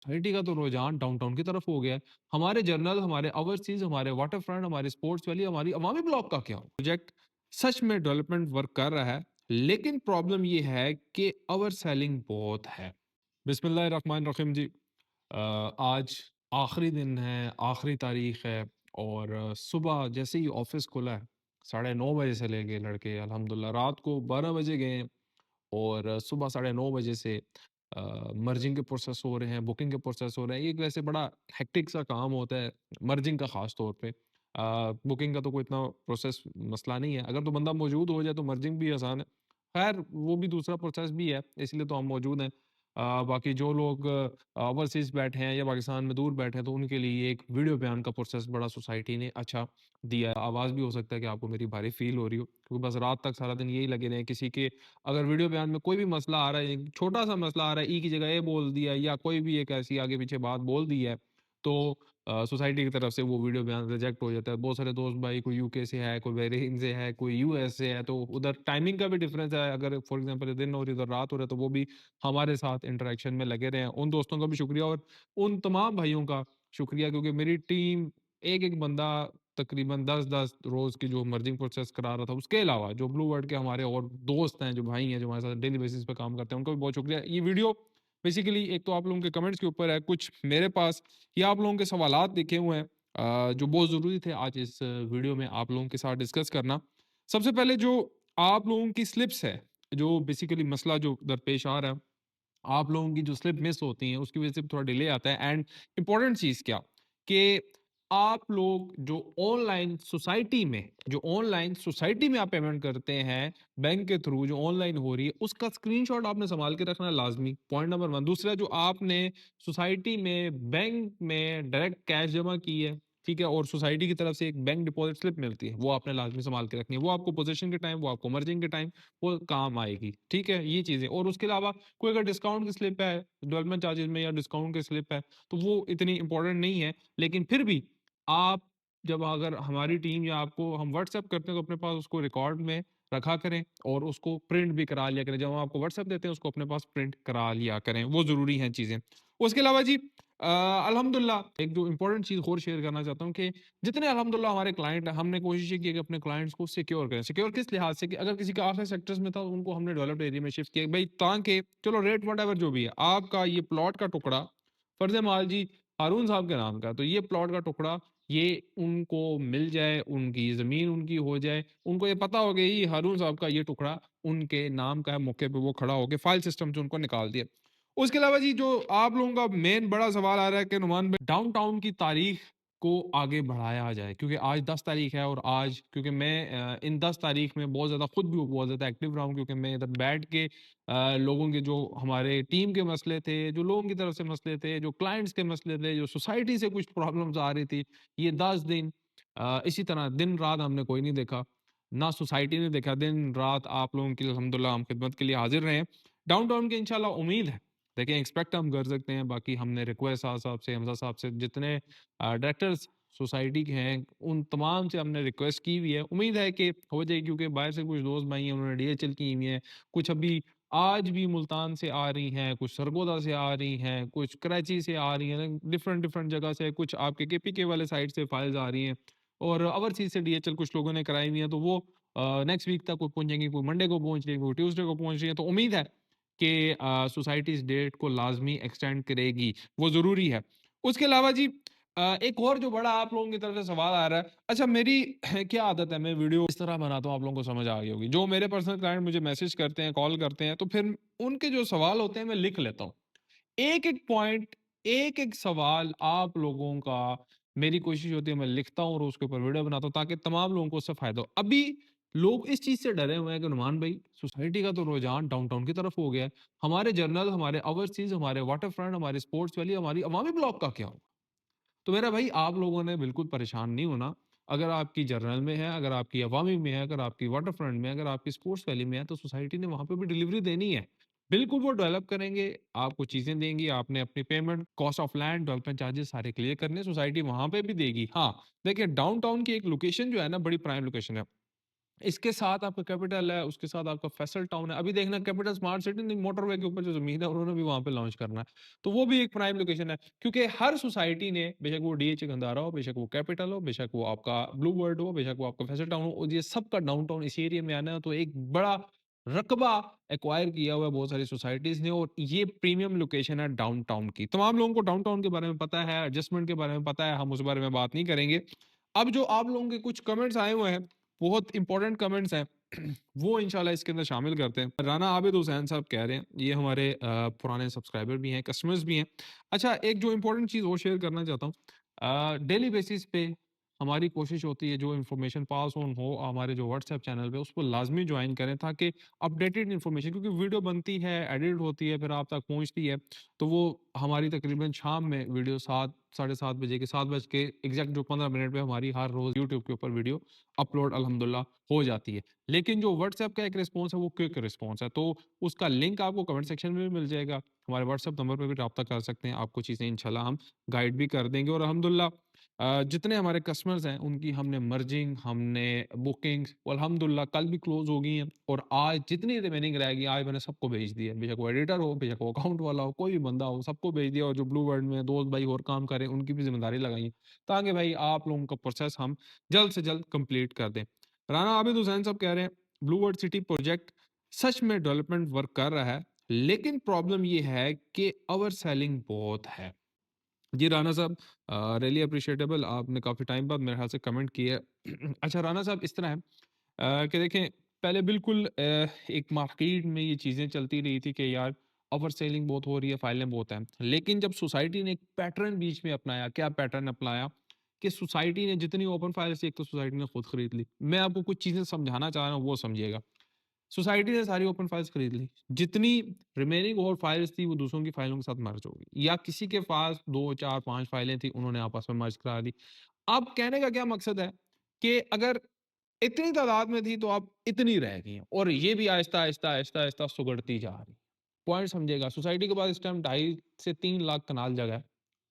Society का तो रुझान डाउनटाउन की तरफ हो गया है। हमारे जर्नल, हमारे ओवरसीज़, हमारे वाटरफ्रंट, हमारे स्पोर्ट्स वैली, हमारी अवामी ब्लॉक का क्या हो? प्रोजेक्ट सच में डेवलपमेंट वर्क कर रहा है, लेकिन प्रॉब्लम ये है कि ओवर सेलिंग बहुत है। बिस्मिल्लाहिर्रहमानिर्रहीम जी। आज आखिरी दिन है, आखिरी तारीख है और सुबह जैसे ही ऑफिस खुला है, 9:30 बजे से लेके लड़के अल्हम्दुलिल्लाह रात को 12 बजे गए हैं और सुबह 9:30 बजे से मर्जिंग के प्रोसेस हो रहे हैं, बुकिंग के प्रोसेस हो रहे हैं। ये एक वैसे बड़ा हेक्टिक सा काम होता है, मर्जिंग का ख़ास तौर पे। बुकिंग का तो कोई इतना प्रोसेस मसला नहीं है, अगर तो बंदा मौजूद हो जाए तो मर्जिंग भी आसान है। ख़ैर वो भी दूसरा प्रोसेस भी है, इसलिए तो हम मौजूद हैं। बाकी जो लोग ओवरसीज़ बैठे हैं या पाकिस्तान में दूर बैठे हैं, तो उनके लिए एक वीडियो बयान का प्रोसेस बड़ा सोसाइटी ने अच्छा दिया है। आवाज़ भी हो सकता है कि आपको मेरी भारी फ़ील हो रही हो, क्योंकि बस रात तक सारा दिन यही लगे रहे हैं, किसी के अगर वीडियो बयान में कोई भी मसला आ रहा है, एक छोटा-सा मसला आ रहा है, ई की जगह ए बोल दिया या कोई भी एक ऐसी आगे-पीछे बात बोल दी है, तो सोसाइटी की तरफ से वो वीडियो बयान रिजेक्ट हो जाता है। बहुत सारे दोस्त भाई कोई यूके से है, कोई बहरीन से है, कोई यूएस से है, तो उधर टाइमिंग का भी डिफरेंस है। अगर फॉर एग्ज़ाम्पल दिन हो रही है, उधर रात हो रहा है, तो वो भी हमारे साथ इंटरैक्शन में लगे रहे हैं। उन दोस्तों का भी शुक्रिया और उन तमाम भाइयों का शुक्रिया, क्योंकि मेरी टीम एक-एक बंदा तकरीबन 10-10 रोज़ की जो मर्जिंग प्रोसेस करा रहा था, उसके अलावा जो ब्लू वर्ल्ड के हमारे और दोस्त हैं, जो भाई हैं, जो हमारे साथ डेली बेसिस पे काम करते हैं, उनका भी बहुत शुक्रिया। ये वीडियो बेसिकली एक तो आप लोगों के कमेंट्स के ऊपर है, कुछ मेरे पास ये आप लोगों के सवालात लिखे हुए हैं जो बहुत ज़रूरी थे आज इस वीडियो में आप लोगों के साथ डिस्कस करना। सबसे पहले जो आप लोगों की स्लिप्स है, जो बेसिकली मसला जो दरपेश आ रहा है, आप लोगों की जो स्लिप मिस होती हैं, उसकी वज़ह से थोड़ा डिले आता है। एंड इम्पोर्टेंट चीज़ क्या कि आप लोग जो ऑनलाइन सोसाइटी में आप पेमेंट करते हैं, बैंक के थ्रू जो ऑनलाइन हो रही है, उसका स्क्रीनशॉट आपने सँभाल के रखना लाज़मी, पॉइंट नंबर 1। दूसरा, जो आपने सोसाइटी में बैंक में डायरेक्ट कैश जमा की है, ठीक है? और सोसाइटी की तरफ से एक बैंक डिपॉज़िट स्लिप मिलती है, वो आपने लाज़मी सँभाल के रखनी है। वो आपको पोज़ेशन के टाइम, वो आपको मर्जिंग के टाइम, वो काम आएगी, ठीक है? ये चीज़ें और उसके अलावा कोई अगर डिस्काउंट की स्लिप है, डेवलपमेंट चार्जेज़ में या डिस्काउंट की स्लिप है, तो वो इतनी इम्पोर्टेंट नहीं है। लेकिन फिर भी आप जब अगर हमारी टीम या आपको हम व्हाट्सएप करते हैं, तो अपने पास उसको रिकॉर्ड में रखा करें और उसको प्रिंट भी करा लिया करें। जब हम आपको व्हाट्सएप देते हैं, उसको अपने पास प्रिंट करा लिया करें, वो ज़रूरी हैं चीज़ें। उसके अलावा जी अल्हम्दुलिल्लाह एक जो इम्पोर्टेंट चीज़ और शेयर करना चाहता हूँ कि जितने अल्हम्दुलिल्लाह हमारे क्लाइंट हैं, हमने कोशिश ये की है कि अपने क्लाइंट्स को सिक्योर करें। सिक्योर किस लिहाज से कि अगर किसी का आखिरी सेक्टर्स में था, उनको हमने डेवलप्ड एरिया में शिफ्ट किया भई, ताकि चलो रेट व्हाटएवर जो भी है, आपका ये प्लॉट का टुकड़ा फर्ज़ माल जी हारून साहब के नाम का है, तो ये प्लॉट का टुकड़ा ये उनको मिल जाए, उनकी ज़मीन उनकी हो जाए, उनको ये पता हो कि ये हारून साहब का ये टुकड़ा उनके नाम का है, मौके पे वो खड़ा होके फ़ाइल सिस्टम से उनको निकाल दिया। उसके अलावा जी जो आप लोगों का मेन बड़ा सवाल आ रहा है कि नुमान भाई डाउनटाउन की तारीख को आगे बढ़ाया जाए, क्योंकि आज 10 तारीख है और आज क्योंकि मैं इन 10 तारीख में बहुत ज़्यादा खुद भी बहुत ज़्यादा एक्टिव रहा हूँ, क्योंकि मैं इधर बैठ के लोगों के जो हमारे टीम के मसले थे, जो लोगों की तरफ से मसले थे, जो क्लाइंट्स के मसले थे, जो सोसाइटी से कुछ प्रॉब्लम्स आ रही थी, ये 10 दिन इसी तरह दिन-रात हमने कोई नहीं देखा, ना सोसाइटी ने देखा, दिन-रात आप लोगों के लिए अल्हम्दुलिल्लाह हम खिदमत के लिए हाज़िर रहे हैं। डाउनटाउन की इंशाल्लाह उम्मीद है, देखिए एक्सपेक्ट हम कर सकते हैं, बाकी हमने रिक्वेस्ट साहब साहब से, हमज़ा साहब से, जितने डायरेक्टर्स सोसाइटी के हैं, उन तमाम से हमने रिक्वेस्ट की हुई है। उम्मीद है कि हो जाएगी, क्योंकि बाहर से कुछ दोस्त भाई हैं, उन्होंने डीएचएल की हुई हैं, कुछ अभी आज भी मुल्तान से आ रही हैं, कुछ सरगोदा से आ रही हैं, कुछ कराची से आ रही हैं, डिफरेंट डिफरेंट जगह से, कुछ आपके केपीके वाले साइड से फाइल्स आ रही हैं और ओवरसीज़ से डीएचएल कुछ लोगों ने कराई हुई हैं, तो वो नेक्स्ट वीक तक वो पहुँचेंगी, कोई मंडे को पहुँच रही है, कोई ट्यूसडे को पहुँच रही है। तो उम्मीद है कि सोसाइटी इस डेट को लाज़मी एक्सटेंड करेगी, वो ज़रूरी है। उसके अलावा जी एक और जो बड़ा आप लोगों की तरफ से सवाल आ रहा है, अच्छा मेरी क्या आदत है, मैं वीडियो इस तरह बनाता हूँ, आप लोगों को समझ आ गई होगी। जो मेरे पर्सनल क्लाइंट मुझे मैसेज करते हैं, कॉल करते हैं, तो फिर उनके जो सवाल होते हैं, मैं लिख लेता हूँ। एक-एक पॉइंट, एक-एक सवाल आप लोगों का मेरी कोशिश होती है मैं लिखता हूँ और उसके ऊपर वीडियो बनाता हूँ, ताकि तमाम लोगों को उससे फ़ायदा हो। अभी लोग इस चीज़ से डरे हुए हैं कि नुमान भाई सोसाइटी का तो रुझान डाउनटाउन की तरफ हो गया है। हमारे जर्नल, हमारे ओवरसीज़, हमारे वाटरफ्रंट, हमारे स्पोर्ट्स वैली, हमारी अवामी ब्लॉक का क्या होगा? तो मेरा भाई आप लोगों ने बिल्कुल परेशान नहीं होना। अगर आपकी जर्नल में है, अगर आपकी अवामी में है, अगर आपकी वाटरफ्रंट में है, अगर आपकी स्पोर्ट्स वैली में है, तो सोसाइटी ने वहाँ पे भी डिलीवरी देनी है। बिल्कुल वो डेवलप करेंगे, आपको चीज़ें देंगी, आपने अपनी payment, cost of land, development charges सारे क्लियर करने, सोसाइटी वहाँ पे भी देगी। हाँ, देखिए डाउनटाउन की एक लोकेशन जो है ना, बड़ी प्राइम लोकेशन है। इसके साथ आपका कैपिटल है, उसके साथ आपका फैसल टाउन है। अभी देखना कैपिटल स्मार्ट सिटी नहीं, मोटरवे के ऊपर जो ज़मीन है उन्होंने भी वहाँ पे लॉन्च करना है। तो वो भी एक प्राइम लोकेशन है, क्योंकि हर सोसाइटी ने, बेशक वो डीएच गंदारा हो, बेशक वो कैपिटल हो, बेशक वो आपका ब्लू वर्ल्ड हो, बेशक वो आपका फैसल टाउन हो, और ये सबका डाउनटाउन इस एरिया में आना है, तो एक बड़ा रकबा एक्वायर किया हुआ है बहुत सारी सोसाइटीज़ ने, और ये प्रीमियम लोकेशन है डाउनटाउन की। तमाम लोगों को डाउनटाउन के बारे में पता है, एडजस्टमेंट के बारे में पता है, हम उस बारे में बात नहीं करेंगे। अब जो आप लोगों के कुछ कमेंट्स आए हुए हैं, बहुत इंपॉर्टेंट कमेंट्स हैं, वो इंशाल्लाह इसके अंदर शामिल करते हैं। राना आबिद हुसैन साहब कह रहे हैं, ये हमारे पुराने सब्सक्राइबर भी हैं, कस्टमर्स भी हैं। अच्छा, एक जो इंपॉर्टेंट चीज़ और शेयर करना चाहता हूँ, डेली बेसिस पे हमारी कोशिश होती है जो इन्फॉर्मेशन पास ऑन हो हमारे जो व्हाट्सएप चैनल पे, उसको लाजमी ज्वाइन करें, ताकि अपडेटेड इन्फॉर्मेशन, क्योंकि वीडियो बनती है, एडिट होती है, फिर आप तक पहुंचती है, तो वो हमारी तकरीबन शाम में वीडियो 7 साढ़े 7 बजे के 7 बज के एग्जैक्ट जो 15 मिनट पे हमारी हर रोज़ यूट्यूब के ऊपर वीडियो अपलोड अल्हम्दुलिल्लाह हो जाती है। लेकिन जो व्हाट्सएप का एक रिस्पॉन्स है वो क्विक रिस्पॉन्स है, तो उसका लिंक आपको कमेंट सेक्शन में भी मिल जाएगा। हमारे व्हाट्सएप नंबर पे भी रब्ता कर सकते हैं, आपको चीज़ें इंशाल्लाह हम गाइड भी कर देंगे। और अल्हम्दुलिल्लाह जितने हमारे कस्टमर्स हैं उनकी हमने मर्जिंग, हमने बुकिंग्स अल्हम्दुलिल्लाह कल भी क्लोज़ हो गई हैं, और आज जितनी रिमेनिंग रह गई आज मैंने सबको भेज दिया है। बेशक वो एडिटर हो, बेशक वो अकाउंट वाला हो, कोई भी बंदा हो, सबको भेज दिया। और जो ब्लू वर्ल्ड में दोस्त भाई और काम कर रहे हैं उनकी भी ज़िम्मेदारी लगाई है, ताकि भाई आप लोगों का प्रोसेस हम जल्द से जल्द कंप्लीट कर दें। राना आबिद हुसैन साहब कह रहे हैं, ब्लू वर्ल्ड सिटी प्रोजेक्ट सच में डेवलपमेंट वर्क कर रहा है, लेकिन प्रॉब्लम ये है कि ओवर सेलिंग बहुत है। जी, राना साहब, रियली अप्रिशिएटेबल, आपने काफ़ी टाइम बाद मेरे ख़्याल से कमेंट किया है। अच्छा राना साहब, इस तरह है कि देखें, पहले बिल्कुल एक मार्केट में ये चीज़ें चलती रही थी कि यार ओवर सेलिंग बहुत हो रही है, फाइलें बहुत हैं। लेकिन जब सोसाइटी ने एक पैटर्न बीच में अपनाया, क्या पैटर्न अपनाया कि सोसाइटी ने जितनी ओपन फाइल्स थी, एक तो सोसाइटी ने खुद खरीद ली। मैं आपको कुछ चीज़ें समझाना चाह रहा हूँ, वो समझिएगा। सोसाइटी ने सारी ओपन फाइल्स खरीद ली। जितनी रिमेनिंग और फाइल्स थी वो दूसरों की फाइलों के साथ मर्ज हो गई, या किसी के पास 2, 4, 5 फाइलें थी, उन्होंने आपस में मर्ज करा दी। अब कहने का क्या मकसद है कि अगर इतनी तादाद में थी तो अब इतनी रह गई हैं, और ये भी आहिस्ता-आहिस्ता सुगड़ती जा रही है। पॉइंट समझिएगा, सोसाइटी के पास इस टाइम 2.5 से 3 लाख कनाल जगह है,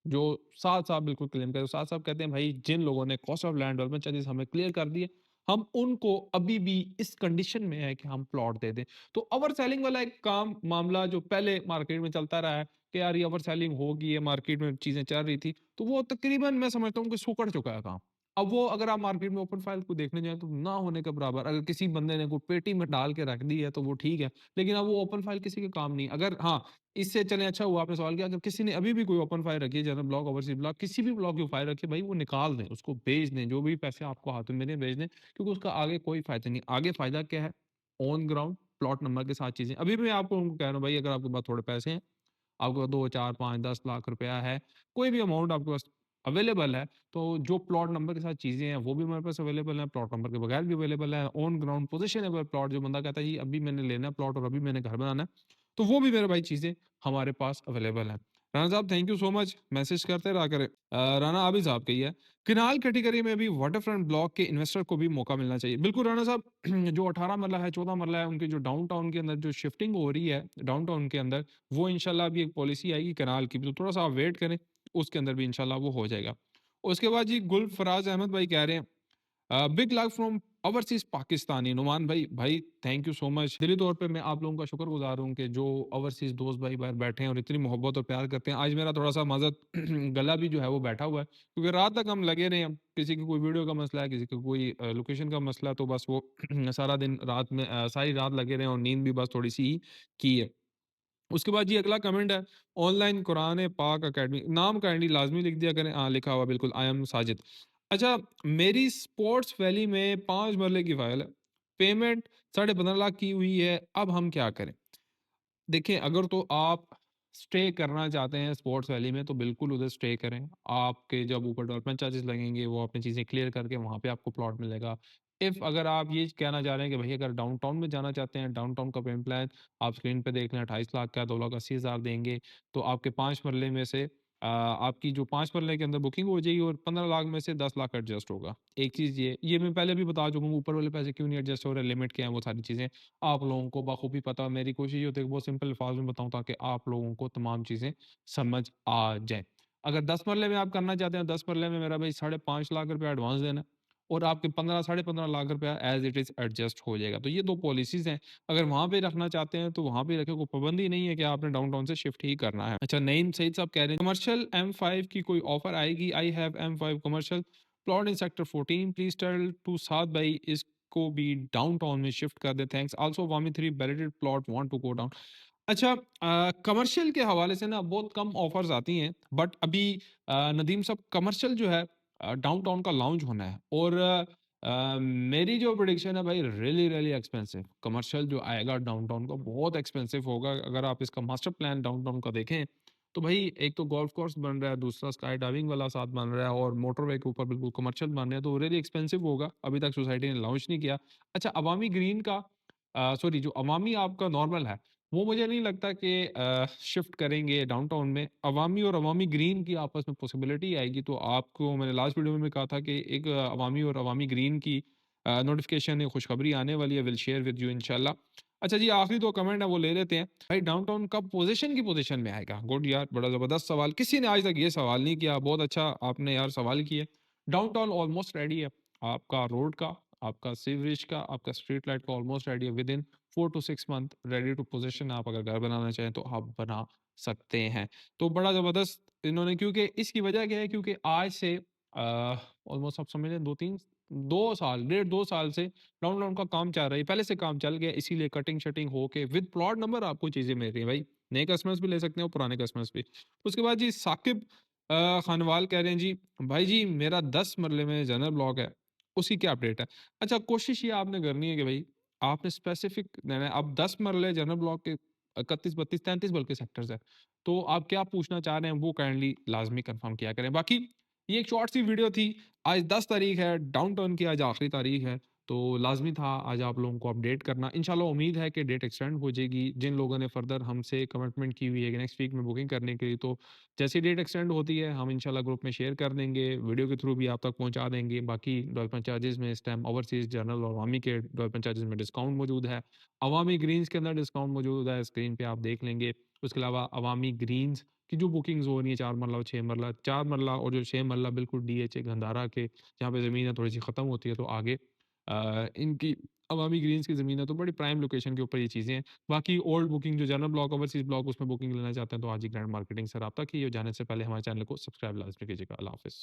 जो साथ-साथ बिल्कुल क्लेम करें। साथ-साथ कहते हैं भाई जिन लोगों ने cost of land development charges हमें क्लियर कर दिए, हम उनको अभी भी इस कंडीशन में है कि हम प्लॉट दे दें। तो ओवर सेलिंग वाला एक काम मामला जो पहले मार्केट में चलता रहा है कि यार ये ओवर सेलिंग होगी, ये मार्केट में चीज़ें चल रही थी, तो वो तकरीबन मैं समझता हूँ कि सुकड़ चुका है काम। अब वो अगर आप मार्केट में ओपन फाइल को देखने जाएँ तो ना होने के बराबर, अगर किसी बंदे ने कोई पेटी में डाल के रख दी है तो वो ठीक है, लेकिन अब वो ओपन फाइल किसी के काम नहीं। अगर हाँ, इससे चलें, अच्छा हुआ आपने सवाल किया, अगर किसी ने अभी भी कोई ओपन फाइल रखी है, जनरल ब्लॉक, ओवरसीज़ ब्लॉक, किसी भी ब्लॉक की फाइल रखी है, भाई वो निकाल दें, उसको बेच दें, जो भी पैसे आपको हाथ में मिले बेच दें, क्योंकि उसका आगे कोई फ़ायदा नहीं। आगे फ़ायदा क्या है? ऑन ग्राउंड प्लॉट नंबर के साथ चीज़ें, अभी भी मैं आपको उनको कह रहा हूँ भाई, अगर आपके पास थोड़े पैसे हैं, आपके पास 2, 4, 5, 10 लाख रुपया है, कोई भी अमाउंट आपके पास अवेलेबल है, तो जो प्लॉट नंबर के साथ चीज़ें हैं, वो भी हमारे पास अवेलेबल हैं, प्लॉट नंबर के बगैर भी अवेलेबल है। ऑन ग्राउंड पोज़िशनेबल प्लॉट, जो बंदा कहता है जी अभी मैंने लेना है प्लॉट और अभी मैंने घर बनाना है, तो वो भी मेरे भाई चीज़ें हमारे पास अवेलेबल हैं। राना साहब, thank you so much, message करते रहा करें। राना आबिद साहब कही है, किनाल कैटेगरी में भी वाटरफ्रंट ब्लॉक के इन्वेस्टर को भी मौका मिलना चाहिए। बिल्कुल राना साहब, जो 18 मरला है, 14 मरला है, उनकी जो डाउनटाउन के अंदर जो शिफ्टिंग हो रही है, डाउनटाउन के अंदर, वो इंशाल्लाह अभी एक पॉलिसी आएगी कनाल की भी, तो थोड़ा-सा आप वेट करें, उसके अंदर भी इंशाल्लाह वो हो जाएगा। उसके बाद जी गुलफराज अहमद भाई कह रहे हैं, big love from overseas Pakistani Numan भाई, भाई थैंक यू सो मच। दिली तौर पे मैं आप लोगों का शुक्रगुज़ार हूँ कि जो ओवरसीज़ दोस्त भाई बाहर बैठे हैं और इतनी मोहब्बत और प्यार करते हैं। आज मेरा थोड़ा-सा माज़रत गला भी जो है वो बैठा हुआ है, क्योंकि रात तक हम लगे रहे हैं। किसी की कोई वीडियो का मसला है, किसी का कोई लोकेशन का मसला है, तो बस वो सारा दिन रात में सारी रात लगे रहे हैं, और नींद भी बस थोड़ी-सी ही की है। उसके बाद जी अगला कमेंट है, ऑनलाइन कुरान पाक अकेडमी, नाम काइंडली लाज़मी लिख दिया करें। हाँ, लिखा हुआ बिल्कुल, आई एम साजिद। अच्छा, मेरी स्पोर्ट्स वैली में 5 मरले की फ़ाइल है, पेमेंट 15.5 लाख की हुई है, अब हम क्या करें? देखिए, अगर तो आप स्टे करना चाहते हैं स्पोर्ट्स वैली में, तो बिल्कुल उधर स्टे करें। आपके जब ऊपर डेवलपमेंट चार्जेस लगेंगे, वो अपनी चीज़ें क्लियर करके वहाँ पे आपको प्लॉट मिलेगा। इफ़ अगर आप ये कहना चाह रहे हैं कि भई अगर डाउनटाउन में जाना चाहते हैं, डाउनटाउन का पेमेंट प्लान आप स्क्रीन पे देख लें, 28 लाख का, 2,80,000 देंगे, तो आपके 5 मरले में से आपकी जो 5 मरले के अंदर बुकिंग हो जाएगी, और 15 लाख में से 10 लाख एडजस्ट होगा। एक चीज़ ये मैं पहले भी बता चुका हूँ, ऊपर वाले पैसे क्यों नहीं एडजस्ट हो रहे, लिमिट क्या है, वो सारी चीज़ें आप लोगों को बखूबी पता है। मेरी कोशिश ये होती है कि बहुत सिंपल अल्फाज में बताऊँ, ताकि आप लोगों को तमाम चीज़ें समझ आ जाएँ। अगर 10 मरले में आप करना चाहते हैं, 10 मरले में मेरा भाई 5.5 लाख रुपया एडवांस देना है, और आपके 15 साढ़े 15 लाख रुपया एज़ इट इज़ एडजस्ट हो जाएगा। तो ये 2 पॉलिसीज़ हैं, अगर वहाँ पे रखना चाहते हैं तो वहाँ पे रखें, कोई पाबंदी नहीं है कि आपने डाउनटाउन से शिफ्ट ही करना है। अच्छा, नईम सईद साहब कह रहे हैं कमर्शियल एम5 की कोई ऑफ़र आएगी? आई हैव एम5 commercial plot in sector 14 please tell to Saad भाई इसको भी डाउनटाउन में शिफ्ट कर दें, थैंक्स। आल्सो वामी 3 balloted plot want to go down. अच्छा, कमर्शियल के हवाले से ना बहुत कम ऑफ़र्स आती हैं, बट अभी नदीम साहब कमर्शियल जो है डाउनटाउन का लॉन्च होना है और मेरी जो प्रेडिक्शन है भाई रियली रियली एक्सपेंसिव कमर्शियल जो आएगा डाउनटाउन का बहुत एक्सपेंसिव होगा। अगर आप इसका मास्टर प्लान डाउनटाउन का देखें तो भाई एक तो गोल्फ कोर्स बन रहा है, दूसरा स्काई डाइविंग वाला साथ बन रहा है और मोटरवे के ऊपर बिल्कुल कमर्शियल बन रहे हैं, तो रियली एक्सपेंसिव होगा। अभी तक सोसाइटी ने लॉन्च नहीं किया। अच्छा, अवामी ग्रीन का सॉरी जो अवामी आपका नॉर्मल है वो मुझे नहीं लगता कि शिफ्ट करेंगे डाउनटाउन में। अवामी और अवामी ग्रीन की आपस में पॉसिबिलिटी आएगी, तो आपको मैंने लास्ट वीडियो में भी कहा था कि एक अवामी और अवामी ग्रीन की नोटिफ़िकेशन खुशखबरी आने वाली है, विल शेयर विद यू इंशाल्लाह। अच्छा जी, आखिरी 2 कमेंट है वो ले लेते हैं। भाई डाउनटाउन कब पोज़ीशन की पोज़ीशन में आएगा? गुड यार, बड़ा ज़बरदस्त सवाल। किसी ने आज तक ये सवाल नहीं किया, बहुत अच्छा आपने यार सवाल किए। डाउनटाउन ऑलमोस्ट रेडी है। आपका रोड का, आपका सीवरेज का, आपका स्ट्रीट लाइट का ऑलमोस्ट रेडी है। Within 4 to 6 month ready to position. आप अगर घर बनाना चाहें तो आप बना सकते हैं। तो बड़ा ज़बरदस्त इन्होंने, क्योंकि इसकी वजह क्या है, क्योंकि आज से ऑलमोस्ट आप समझ लें 2-3 2 साल, डेढ़ 2 साल से डाउनटाउन का काम चल रहा है। पहले से काम चल गया, इसीलिए कटिंग-शटिंग होके विद प्लॉट नंबर आपको चीज़ें मिल रही हैं भाई। नए कस्टमर्स भी ले सकते हैं और पुराने कस्टमर्स भी। उसके बाद जी साकिब खानवाल कह रहे हैं जी, भाई जी मेरा 10 मरले में जनरल ब्लॉक है, उसकी क्या अपडेट है? अच्छा, कोशिश ये आपने करनी है कि भई आपने स्पेसिफिक अब 10 मरले जनरल ब्लॉक के 31, 32, 33 बल्कि सेक्टर्स हैं। तो आप क्या पूछना चाह रहे हैं वो काइंडली लाज़मी कन्फर्म किया करें। बाकी ये एक शॉर्ट सी वीडियो थी। आज 10 तारीख है, डाउनटाउन की आज आखिरी तारीख है, तो लाज़मी था आज आप लोगों को अपडेट करना। इंशाल्लाह उम्मीद है कि डेट एक्सटेंड हो जाएगी। जिन लोगों ने फर्दर हमसे कमिटमेंट की हुई है कि नेक्स्ट वीक में बुकिंग करने के लिए, तो जैसी डेट एक्सटेंड होती है हम इंशाल्लाह ग्रुप में शेयर कर देंगे, वीडियो के थ्रू भी आप तक पहुँचा देंगे। बाकी डेवलपमेंट चार्जेज़ में इस टाइम ओवरसीज़, जनरल और अवामी के डेवलपमेंट चार्जेज़ में डिस्काउंट मौजूद है। अवामी ग्रीन्स के अंदर डिस्काउंट मौजूद है, स्क्रीन पे आप देख लेंगे। उसके अलावा अवामी ग्रीन्स की जो बुकिंग्स हो रही है 4 मरला और 6 मरला, 4 मरला और जो 6 मरला बिल्कुल डीएचए गंधारा के जहाँ पे ज़मीन है थोड़ी-सी ख़त्म होती है, तो आगे इनकी अवामी ग्रीन्स की ज़मीन है, तो बड़ी प्राइम लोकेशन के ऊपर ये चीज़ें हैं। बाकी ओल्ड बुकिंग जो जनरल ब्लॉक, ओवरसीज़ ब्लॉक उसमें बुकिंग लेना चाहते हैं तो आज ही ग्रैंड मार्केटिंग से राब्ता कीजिए और जाने से पहले हमारे चैनल को सब्सक्राइब लाज़मी कीजिएगा। अल्लाह हाफ़िज़।